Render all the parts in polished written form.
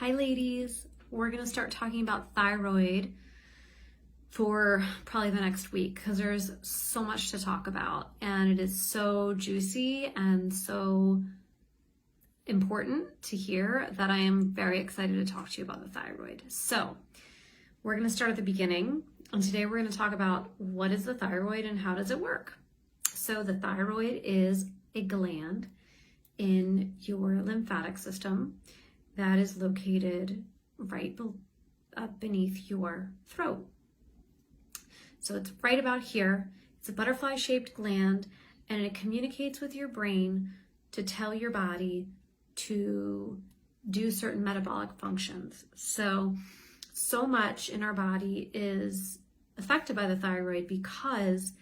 Hi ladies, we're going to start talking about thyroid for probably the next week because there's so much to talk about and it is so juicy and so important to hear that I am very excited to talk to you about the thyroid. So we're going to start at the beginning, and today we're going to talk about what is the thyroid and how does it work. So the thyroid is a gland in your lymphatic system that is located right beneath your throat. So it's right about here. It's a butterfly-shaped gland, and it communicates with your brain to tell your body to do certain metabolic functions. So much in our body is affected by the thyroid because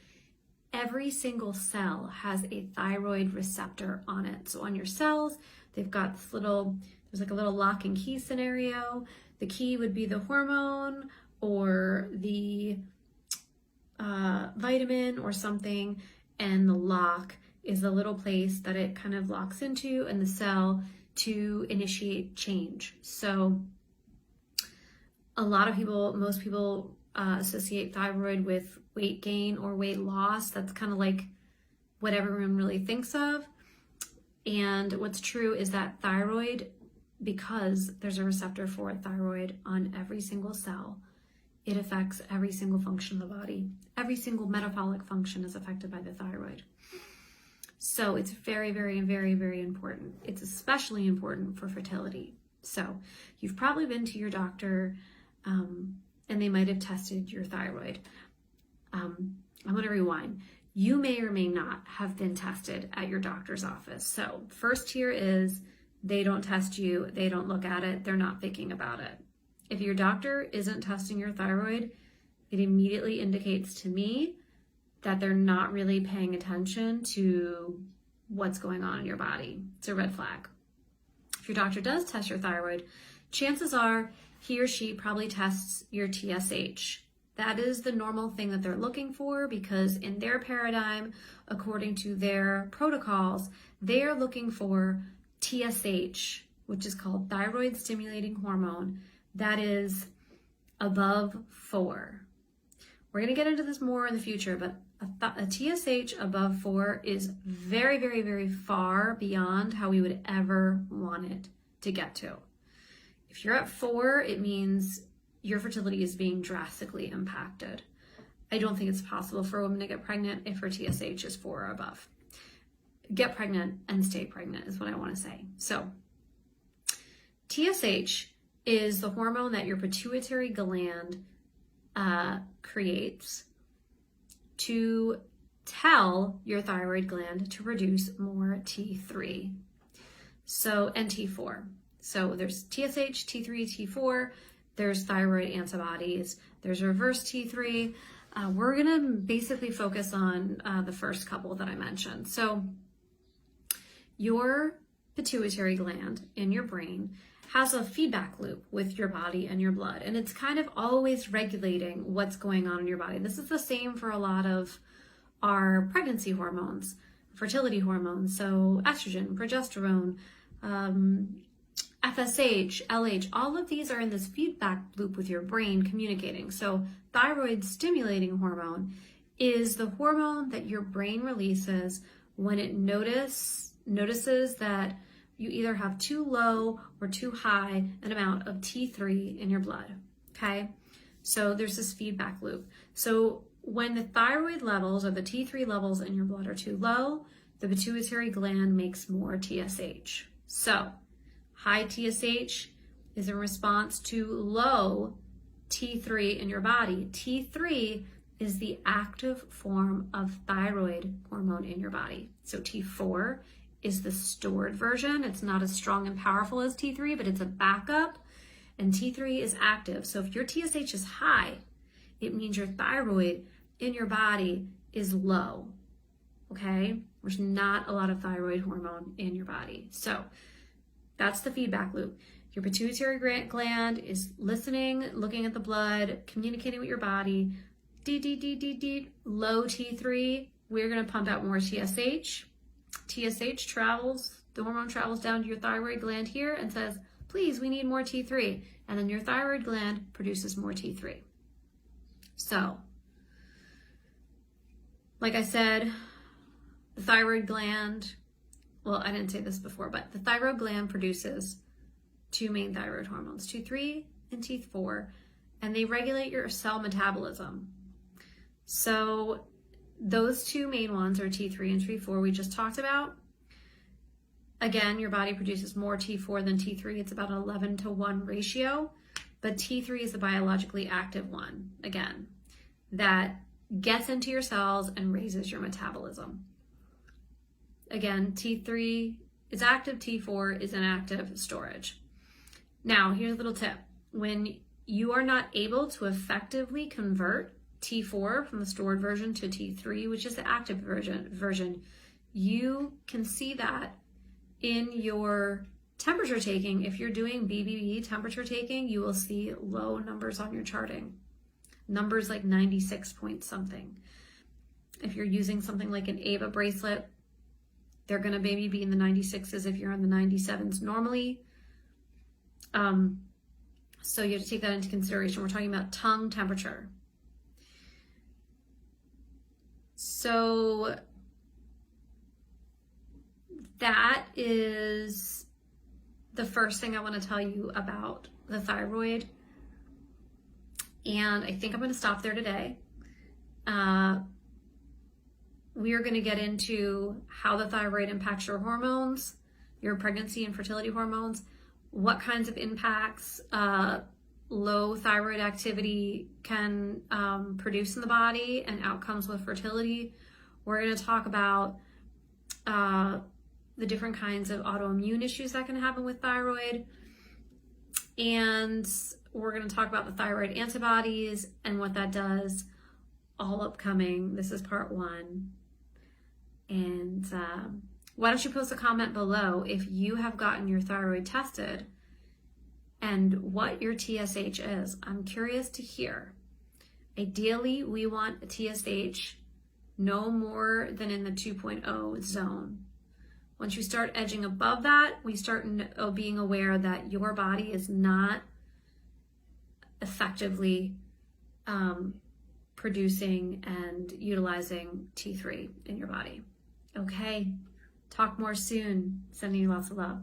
every single cell has a thyroid receptor on it. So on your cells, they've got this there's like a little lock and key scenario. The key would be the hormone or the vitamin or something, and the lock is the little place that it kind of locks into in the cell to initiate change. So most people associate thyroid with weight gain or weight loss. That's kind of like what everyone really thinks of. And what's true is that thyroid, because there's a receptor for thyroid on every single cell, it affects every single function of the body. Every single metabolic function is affected by the thyroid. So it's very, very, very, very important. It's especially important for fertility. So you've probably been to your doctor and they might have tested your thyroid. I'm going to rewind. You may or may not have been tested at your doctor's office. So first here is they don't test you, they don't look at it, they're not thinking about it. If your doctor isn't testing your thyroid, it immediately indicates to me that they're not really paying attention to what's going on in your body. It's a red flag. If your doctor does test your thyroid, chances are he or she probably tests your TSH. That is the normal thing that they're looking for because in their paradigm, according to their protocols, they are looking for TSH, which is called thyroid stimulating hormone, that is above 4. We're going to get into this more in the future, but a TSH above 4 is very, very, very far beyond how we would ever want it to get to. If you're at 4, it means your fertility is being drastically impacted. I don't think it's possible for a woman to get pregnant if her TSH is 4 or above. Get pregnant and stay pregnant is what I want to say. So TSH is the hormone that your pituitary gland creates to tell your thyroid gland to produce more T3 and T4. So there's TSH, T3, T4, there's thyroid antibodies, there's reverse T3. We're going to basically focus on the first couple that I mentioned. So your pituitary gland in your brain has a feedback loop with your body and your blood, and it's kind of always regulating what's going on in your body. This is the same for a lot of our pregnancy hormones, fertility hormones, so estrogen, progesterone, FSH, LH, all of these are in this feedback loop with your brain communicating. So thyroid stimulating hormone is the hormone that your brain releases when it notices that you either have too low or too high an amount of T3 in your blood, okay? So there's this feedback loop. So when the thyroid levels or the T3 levels in your blood are too low, the pituitary gland makes more TSH. So high TSH is in response to low T3 in your body. T3 is the active form of thyroid hormone in your body. So T4 is the stored version. It's not as strong and powerful as T3, but it's a backup, and T3 is active. So if your TSH is high, it means your thyroid in your body is low, okay? There's not a lot of thyroid hormone in your body. So that's the feedback loop. Your pituitary gland is listening, looking at the blood, communicating with your body. Low T3, we're gonna pump out more TSH. TSH travels, the hormone travels down to your thyroid gland here and says, please, we need more T3. And then your thyroid gland produces more T3. So, like I said, the thyroid gland, well, I didn't say this before, but the thyroid gland produces two main thyroid hormones, T3 and T4, and they regulate your cell metabolism. So those two main ones are T3 and T4 we just talked about. Again, your body produces more T4 than T3. It's about an 11-to-1 ratio, but T3 is the biologically active one, again, that gets into your cells and raises your metabolism. Again, T3 is active, T4 is inactive storage. Now, here's a little tip. When you are not able to effectively convert T4 from the stored version to T3, which is the active version, you can see that in your temperature taking. If you're doing BBB temperature taking, you will see low numbers on your charting. Numbers like 96 point something. If you're using something like an AVA bracelet, they're going to maybe be in the 96s if you're in the 97s normally. So you have to take that into consideration. We're talking about tongue temperature. So that is the first thing I want to tell you about the thyroid. And I think I'm going to stop there today. We are going to get into how the thyroid impacts your hormones, your pregnancy and fertility hormones, what kinds of impacts low thyroid activity can produce in the body, and outcomes with fertility. We're going to talk about the different kinds of autoimmune issues that can happen with thyroid. And we're going to talk about the thyroid antibodies and what that does, all upcoming. This is part 1. And why don't you post a comment below if you have gotten your thyroid tested and what your TSH is. I'm curious to hear. Ideally, we want a TSH no more than in the 2.0 zone. Once you start edging above that, we start being aware that your body is not effectively producing and utilizing T3 in your body. Okay, talk more soon. Sending you lots of love.